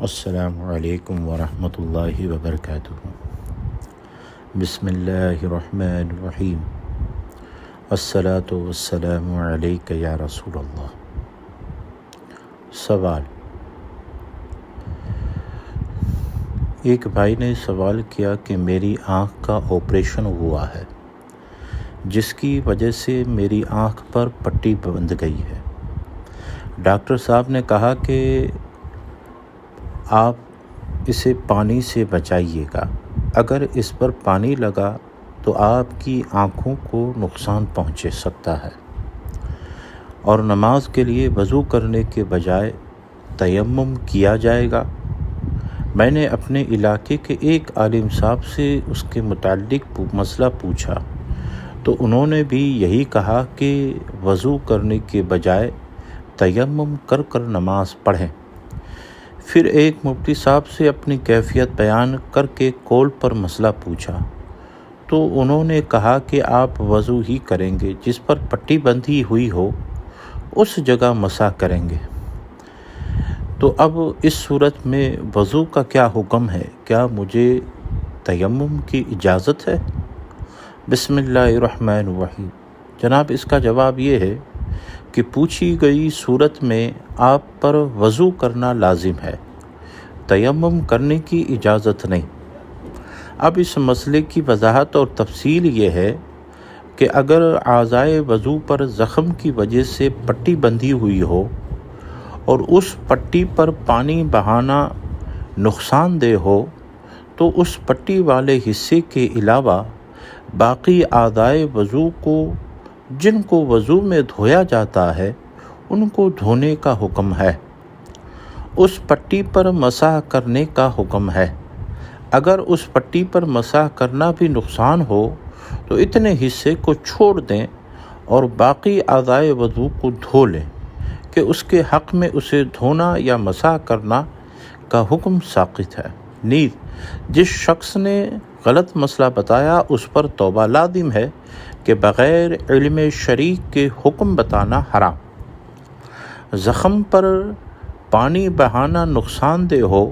السلام علیکم ورحمۃ اللہ وبرکاتہ۔ بسم اللہ الرحمن الرحیم۔ الصلاۃ والسلام علیک یا رسول اللہ۔ سوال۔ ایک بھائی نے سوال کیا کہ میری آنکھ کا آپریشن ہوا ہے جس کی وجہ سے میری آنکھ پر پٹی بندھ گئی ہے۔ ڈاکٹر صاحب نے کہا کہ آپ اسے پانی سے بچائیے گا، اگر اس پر پانی لگا تو آپ کی آنکھوں کو نقصان پہنچ سکتا ہے، اور نماز کے لیے وضو کرنے کے بجائے تیمم کیا جائے گا۔ میں نے اپنے علاقے کے ایک عالم صاحب سے اس کے متعلق مسئلہ پوچھا تو انہوں نے بھی یہی کہا کہ وضو کرنے کے بجائے تیمم کر نماز پڑھیں۔ پھر ایک مفتی صاحب سے اپنی کیفیت بیان کر کے قول پر مسئلہ پوچھا تو انہوں نے کہا کہ آپ وضو ہی کریں گے، جس پر پٹی بندھی ہوئی ہو اس جگہ مسح کریں گے۔ تو اب اس صورت میں وضو کا کیا حکم ہے؟ کیا مجھے تیمم کی اجازت ہے؟ بسم اللہ الرحمن الرحیم۔ جناب، اس کا جواب یہ ہے کہ پوچھی گئی صورت میں آپ پر وضو کرنا لازم ہے، تیمم کرنے کی اجازت نہیں۔ اب اس مسئلے کی وضاحت اور تفصیل یہ ہے کہ اگر اعضائے وضو پر زخم کی وجہ سے پٹی بندھی ہوئی ہو اور اس پٹی پر پانی بہانا نقصان دہ ہو تو اس پٹی والے حصے کے علاوہ باقی اعضائے وضو کو جن کو وضو میں دھویا جاتا ہے ان کو دھونے کا حکم ہے، اس پٹی پر مسح کرنے کا حکم ہے۔ اگر اس پٹی پر مسح کرنا بھی نقصان ہو تو اتنے حصے کو چھوڑ دیں اور باقی اعضائے وضو کو دھو لیں کہ اس کے حق میں اسے دھونا یا مسح کرنا کا حکم ساقط ہے۔ نیز جس شخص نے غلط مسئلہ بتایا اس پر توبہ لازم ہے کہ بغیر علم شرعی کے حکم بتانا حرام۔ زخم پر پانی بہانا نقصان دہ ہو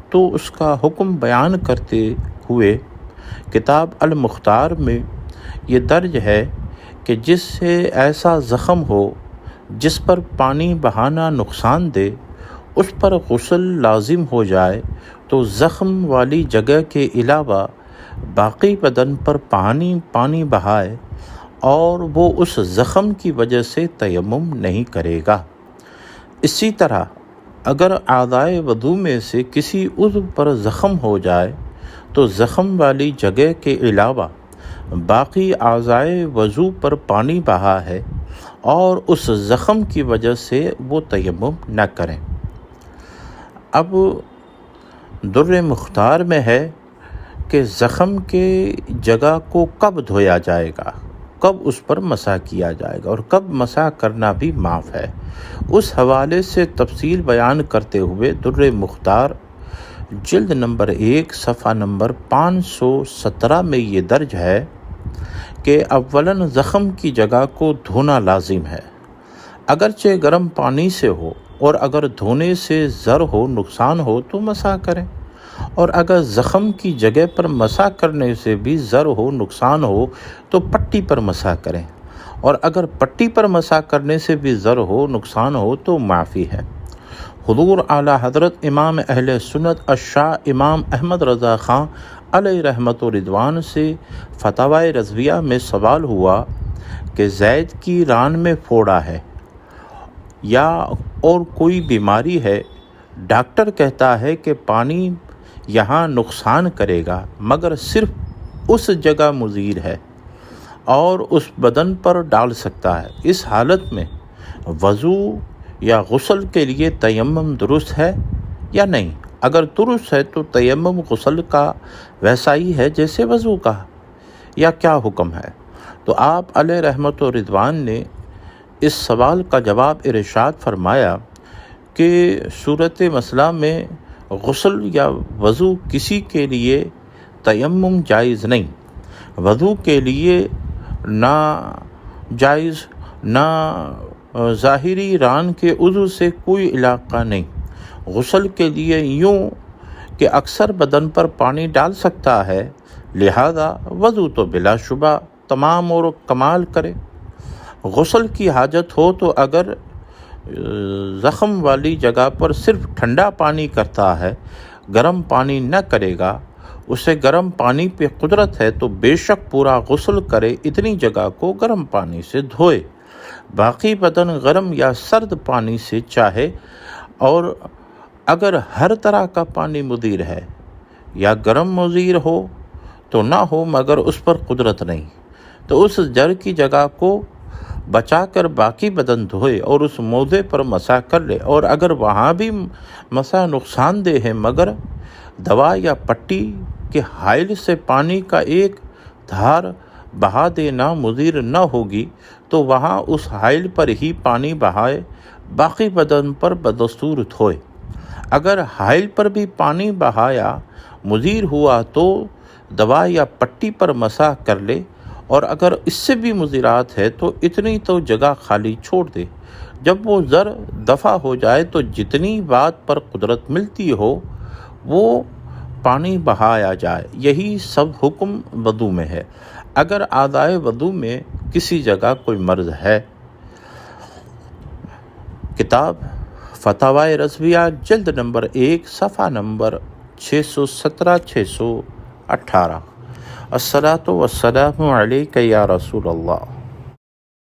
تو اس کا حکم بیان کرتے ہوئے کتاب المختار میں یہ درج ہے کہ جس سے ایسا زخم ہو جس پر پانی بہانا نقصان دے اس پر غسل لازم ہو جائے تو زخم والی جگہ کے علاوہ باقی بدن پر پانی بہائے اور وہ اس زخم کی وجہ سے تیمم نہیں کرے گا۔ اسی طرح اگر اعضائے وضو میں سے کسی عضو پر زخم ہو جائے تو زخم والی جگہ کے علاوہ باقی اعضائے وضو پر پانی بہا ہے اور اس زخم کی وجہ سے وہ تیمم نہ کریں۔ اب در مختار میں ہے کہ زخم کے جگہ کو کب دھویا جائے گا، کب اس پر مسح کیا جائے گا اور کب مسح کرنا بھی معاف ہے۔ اس حوالے سے تفصیل بیان کرتے ہوئے در مختار جلد نمبر 1 صفحہ نمبر 517 میں یہ درج ہے کہ اولاً زخم کی جگہ کو دھونا لازم ہے، اگرچہ گرم پانی سے ہو، اور اگر دھونے سے زر ہو نقصان ہو تو مسح کریں، اور اگر زخم کی جگہ پر مسح کرنے سے بھی زر ہو نقصان ہو تو پٹی پر مسح کریں، اور اگر پٹی پر مسح کرنے سے بھی زر ہو نقصان ہو تو معافی ہے۔ حضور اعلیٰ حضرت امام اہل سنت الشاہ امام احمد رضا خان علیہ رحمت و رضوان سے فتاوی رضویہ میں سوال ہوا کہ زید کی ران میں پھوڑا ہے یا اور کوئی بیماری ہے، ڈاکٹر کہتا ہے کہ پانی یہاں نقصان کرے گا مگر صرف اس جگہ مضر ہے اور اس بدن پر ڈال سکتا ہے، اس حالت میں وضو یا غسل کے لیے تیمم درست ہے یا نہیں؟ اگر درست ہے تو تیمم غسل کا ویسا ہی ہے جیسے وضو کا، یا کیا حکم ہے؟ تو آپ علیہ رحمت و رضوان نے اس سوال کا جواب ارشاد فرمایا کہ صورت مسئلہ میں غسل یا وضو کسی کے لیے تیمم جائز نہیں، وضو کے لیے نہ جائز نہ ظاہری ران کے عضو سے کوئی علاقہ نہیں، غسل کے لیے یوں کہ اکثر بدن پر پانی ڈال سکتا ہے، لہذا وضو تو بلا شبہ تمام اور کمال کرے۔ غسل کی حاجت ہو تو اگر زخم والی جگہ پر صرف ٹھنڈا پانی کرتا ہے، گرم پانی نہ کرے گا، اسے گرم پانی پہ قدرت ہے تو بے شک پورا غسل کرے، اتنی جگہ کو گرم پانی سے دھوئے، باقی بدن گرم یا سرد پانی سے چاہے، اور اگر ہر طرح کا پانی مضر ہے یا گرم مضر ہو تو نہ ہو مگر اس پر قدرت نہیں، تو اس جر کی جگہ کو بچا کر باقی بدن دھوئے اور اس موضع پر مسح کر لے، اور اگر وہاں بھی مسح نقصان دہ ہے مگر دوا یا پٹی کے حائل سے پانی کا ایک دھار بہا دینا مضر نہ ہوگی تو وہاں اس حائل پر ہی پانی بہائے، باقی بدن پر بدستور دھوئے۔ اگر حائل پر بھی پانی بہایا مضر ہوا تو دوا یا پٹی پر مسح کر لے، اور اگر اس سے بھی مضرات ہے تو اتنی تو جگہ خالی چھوڑ دے، جب وہ زر دفع ہو جائے تو جتنی بات پر قدرت ملتی ہو وہ پانی بہایا جائے۔ یہی سب حکم وضو میں ہے۔ اگر اعضائے وضو میں کسی جگہ کوئی مرض ہے۔ کتاب فتاوی رضویہ جلد نمبر 1 صفحہ نمبر 617-618۔ الصلاۃ والسلام علیک یا رسول اللہ۔